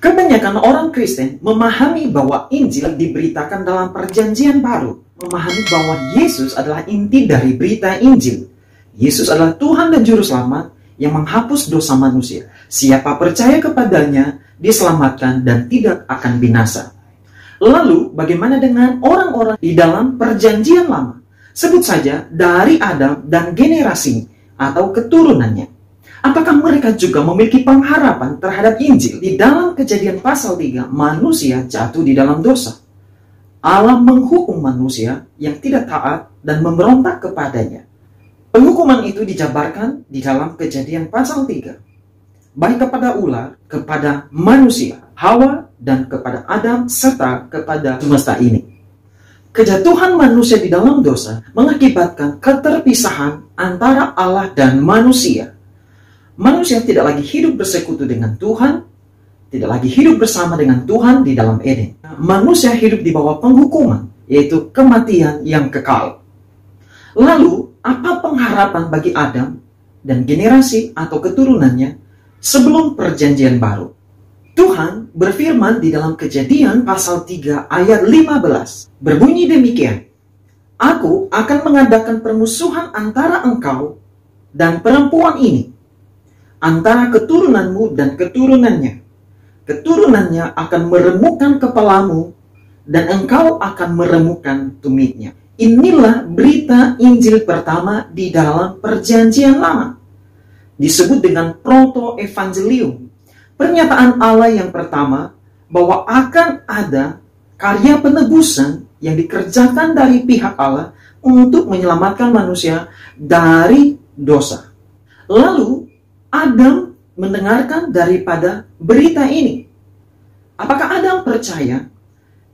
Kebanyakan orang Kristen memahami bahwa Injil diberitakan dalam Perjanjian Baru, memahami bahwa Yesus adalah inti dari berita Injil. Yesus adalah Tuhan dan Juru Selamat yang menghapus dosa manusia. Siapa percaya kepadanya, diselamatkan dan tidak akan binasa. Lalu, bagaimana dengan orang-orang di dalam Perjanjian Lama? Sebut saja dari Adam dan generasi atau keturunannya. Apakah mereka juga memiliki pengharapan terhadap Injil? Di dalam Kejadian pasal 3, manusia jatuh di dalam dosa. Allah menghukum manusia yang tidak taat dan memberontak kepadanya. Penghukuman itu dijabarkan di dalam Kejadian pasal 3. Baik kepada ular, kepada manusia, Hawa, dan kepada Adam, serta kepada semesta ini. Kejatuhan manusia di dalam dosa mengakibatkan keterpisahan antara Allah dan manusia. Manusia tidak lagi hidup bersekutu dengan Tuhan, tidak lagi hidup bersama dengan Tuhan di dalam Eden. Manusia hidup di bawah penghukuman, yaitu kematian yang kekal. Lalu, apa pengharapan bagi Adam dan generasi atau keturunannya sebelum Perjanjian Baru? Tuhan berfirman di dalam Kejadian pasal 3 ayat 15. Berbunyi demikian, Aku akan mengadakan permusuhan antara engkau dan perempuan ini, antara keturunanmu dan keturunannya. Keturunannya akan meremukkan kepalamu, dan engkau akan meremukkan tumitnya. Inilah berita Injil pertama di dalam Perjanjian Lama. Disebut dengan proto-evangelium. Pernyataan Allah yang pertama bahwa akan ada karya penebusan yang dikerjakan dari pihak Allah untuk menyelamatkan manusia dari dosa. Lalu, Adam mendengarkan daripada berita ini. Apakah Adam percaya?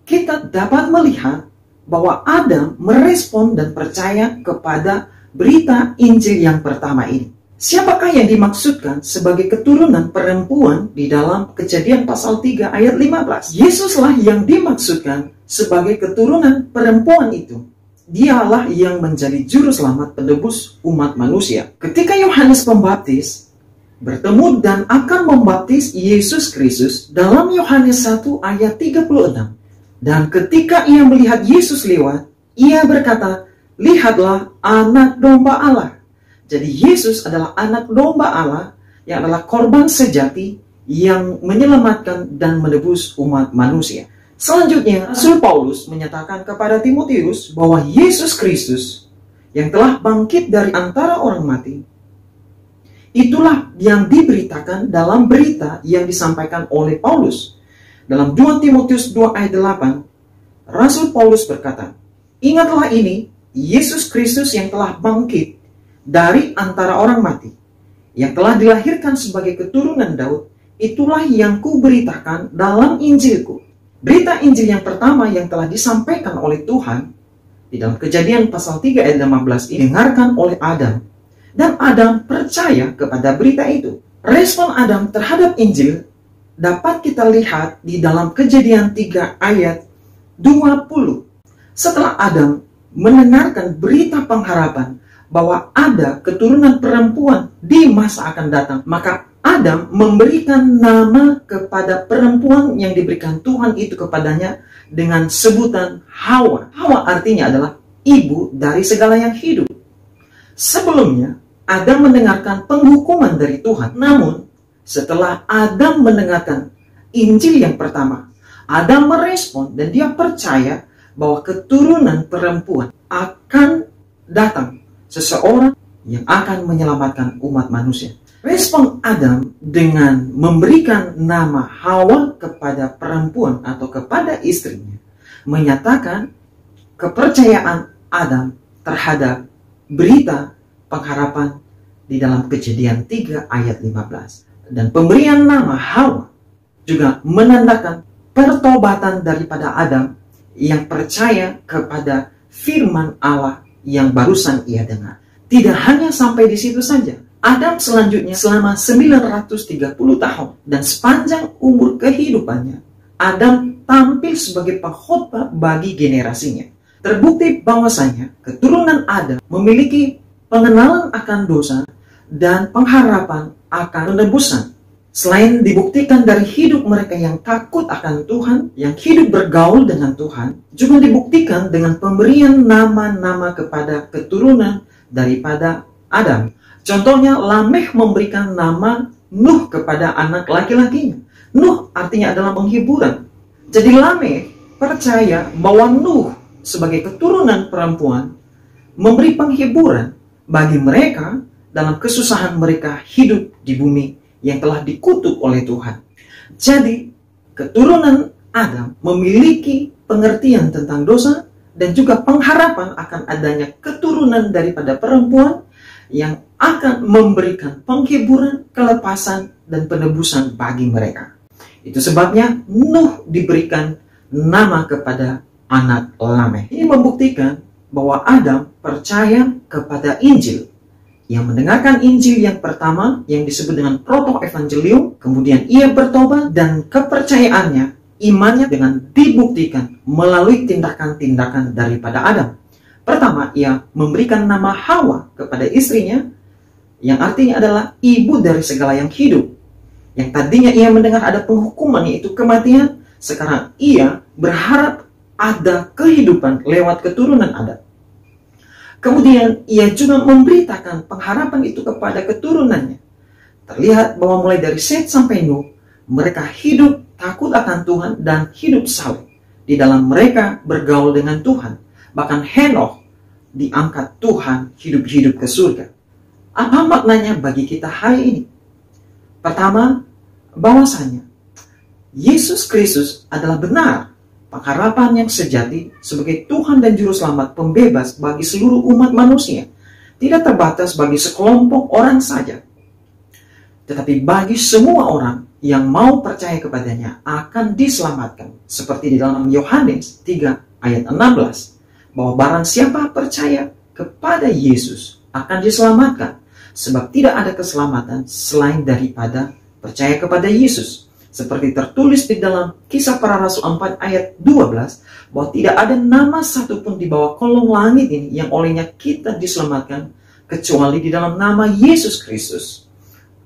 Kita dapat melihat bahwa Adam merespon dan percaya kepada berita Injil yang pertama ini. Siapakah yang dimaksudkan sebagai keturunan perempuan di dalam Kejadian pasal 3 ayat 15? Yesuslah yang dimaksudkan sebagai keturunan perempuan itu. Dialah yang menjadi juru selamat penebus umat manusia. Ketika Yohanes Pembaptis bertemu dan akan membaptis Yesus Kristus dalam Yohanes 1 ayat 36. Dan ketika ia melihat Yesus lewat, ia berkata, lihatlah anak domba Allah. Jadi Yesus adalah anak domba Allah yang adalah korban sejati yang menyelamatkan dan menebus umat manusia. Selanjutnya, Rasul Paulus menyatakan kepada Timotius bahwa Yesus Kristus yang telah bangkit dari antara orang mati, itulah yang diberitakan dalam berita yang disampaikan oleh Paulus. Dalam 2 Timotius 2 ayat 8, Rasul Paulus berkata, ingatlah ini, Yesus Kristus yang telah bangkit dari antara orang mati, yang telah dilahirkan sebagai keturunan Daud, itulah yang kuberitakan dalam Injilku. Berita Injil yang pertama yang telah disampaikan oleh Tuhan, di dalam Kejadian pasal 3 ayat 15, didengarkan oleh Adam. Dan Adam percaya kepada berita itu. Respon Adam terhadap Injil dapat kita lihat di dalam Kejadian 3 ayat 20. Setelah Adam mendengarkan berita pengharapan bahwa ada keturunan perempuan di masa akan datang, maka Adam memberikan nama kepada perempuan yang diberikan Tuhan itu kepadanya dengan sebutan Hawa. Hawa artinya adalah ibu dari segala yang hidup. Sebelumnya, Adam mendengarkan penghukuman dari Tuhan. Namun, setelah Adam mendengarkan Injil yang pertama, Adam merespon dan dia percaya bahwa keturunan perempuan akan datang, seseorang yang akan menyelamatkan umat manusia. Respon Adam dengan memberikan nama Hawa kepada perempuan atau kepada istrinya menyatakan kepercayaan Adam terhadap berita pengharapan di dalam Kejadian 3 ayat 15. Dan pemberian nama Hawa juga menandakan pertobatan daripada Adam yang percaya kepada firman Allah yang barusan ia dengar. Tidak hanya sampai di situ saja. Adam selanjutnya selama 930 tahun dan sepanjang umur kehidupannya, Adam tampil sebagai pengkhotbah bagi generasinya. Terbukti bahwasanya keturunan Adam memiliki pengenalan akan dosa dan pengharapan akan penebusan. Selain dibuktikan dari hidup mereka yang takut akan Tuhan, yang hidup bergaul dengan Tuhan, juga dibuktikan dengan pemberian nama-nama kepada keturunan daripada Adam. Contohnya, Lamekh memberikan nama Nuh kepada anak laki-lakinya. Nuh artinya adalah penghiburan. Jadi Lamekh percaya bahwa Nuh sebagai keturunan perempuan memberi penghiburan bagi mereka dalam kesusahan mereka hidup di bumi yang telah dikutuk oleh Tuhan. Jadi, keturunan Adam memiliki pengertian tentang dosa dan juga pengharapan akan adanya keturunan daripada perempuan yang akan memberikan penghiburan, kelepasan, dan penebusan bagi mereka. Itu sebabnya Nuh diberikan nama kepada anak Lamekh. Ini membuktikan bahwa Adam percaya kepada Injil. Yang mendengarkan Injil yang pertama yang disebut dengan proto-evangelium, kemudian ia bertobat dan kepercayaannya, imannya dengan dibuktikan melalui tindakan-tindakan daripada Adam. Pertama, ia memberikan nama Hawa kepada istrinya, yang artinya adalah ibu dari segala yang hidup. Yang tadinya ia mendengar ada penghukuman, yaitu kematian, sekarang ia berharap ada kehidupan lewat keturunan Adam. Kemudian ia juga memberitakan pengharapan itu kepada keturunannya. Terlihat bahwa mulai dari Set sampai Nuh, mereka hidup takut akan Tuhan dan hidup saleh. Di dalam mereka bergaul dengan Tuhan. Bahkan Henokh diangkat Tuhan hidup-hidup ke surga. Apa maknanya bagi kita hari ini? Pertama, bahwasanya Yesus Kristus adalah benar pengharapan yang sejati sebagai Tuhan dan Juru Selamat pembebas bagi seluruh umat manusia. Tidak terbatas bagi sekelompok orang saja, tetapi bagi semua orang yang mau percaya kepadanya akan diselamatkan. Seperti di dalam Yohanes 3 ayat 16, bahwa barang siapa percaya kepada Yesus akan diselamatkan, sebab tidak ada keselamatan selain daripada percaya kepada Yesus. Seperti tertulis di dalam Kisah Para Rasul 4 ayat 12, bahwa tidak ada nama satupun di bawah kolong langit ini yang olehnya kita diselamatkan, kecuali di dalam nama Yesus Kristus.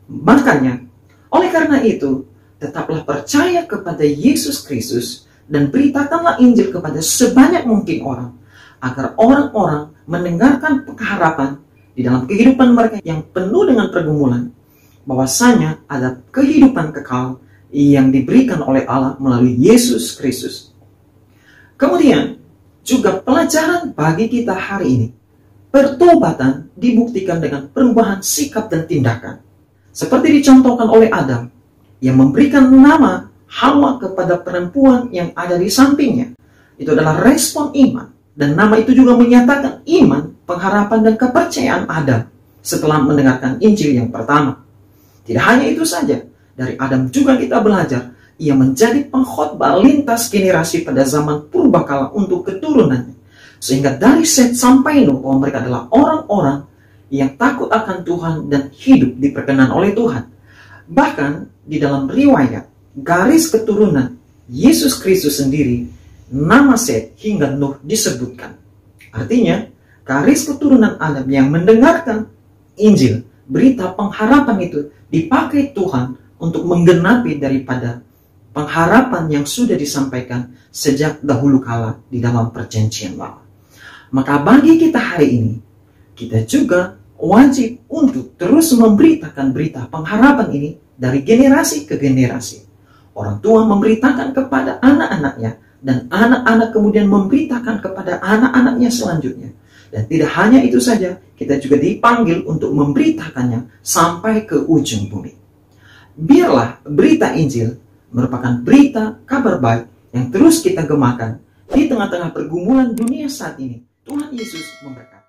Makanya, oleh karena itu, tetaplah percaya kepada Yesus Kristus dan beritakanlah Injil kepada sebanyak mungkin orang, agar orang-orang mendengarkan pengharapan di dalam kehidupan mereka yang penuh dengan pergumulan, bahwasanya ada kehidupan kekal yang diberikan oleh Allah melalui Yesus Kristus. Kemudian, juga pelajaran bagi kita hari ini. Pertobatan dibuktikan dengan perubahan sikap dan tindakan. Seperti dicontohkan oleh Adam, yang memberikan nama Hawa kepada perempuan yang ada di sampingnya. Itu adalah respon iman. Dan nama itu juga menyatakan iman, pengharapan, dan kepercayaan Adam setelah mendengarkan Injil yang pertama. Tidak hanya itu saja, dari Adam juga kita belajar, ia menjadi pengkhotbah lintas generasi pada zaman purbakala untuk keturunannya. Sehingga dari Set sampai Nuh, bahwa mereka adalah orang-orang yang takut akan Tuhan dan hidup diperkenan oleh Tuhan. Bahkan di dalam riwayat garis keturunan Yesus Kristus sendiri, nama Set hingga Nuh disebutkan. Artinya, garis keturunan Adam yang mendengarkan Injil, berita pengharapan itu dipakai Tuhan untuk menggenapi daripada pengharapan yang sudah disampaikan sejak dahulu kala di dalam perjanjian lama. Maka bagi kita hari ini, kita juga wajib untuk terus memberitakan berita pengharapan ini dari generasi ke generasi. Orang tua memberitakan kepada anak-anaknya, dan anak-anak kemudian memberitakan kepada anak-anaknya selanjutnya. Dan tidak hanya itu saja, kita juga dipanggil untuk memberitakannya sampai ke ujung bumi. Biarlah berita Injil merupakan berita kabar baik yang terus kita gemakan di tengah-tengah pergumulan dunia saat ini. Tuhan Yesus memberkati.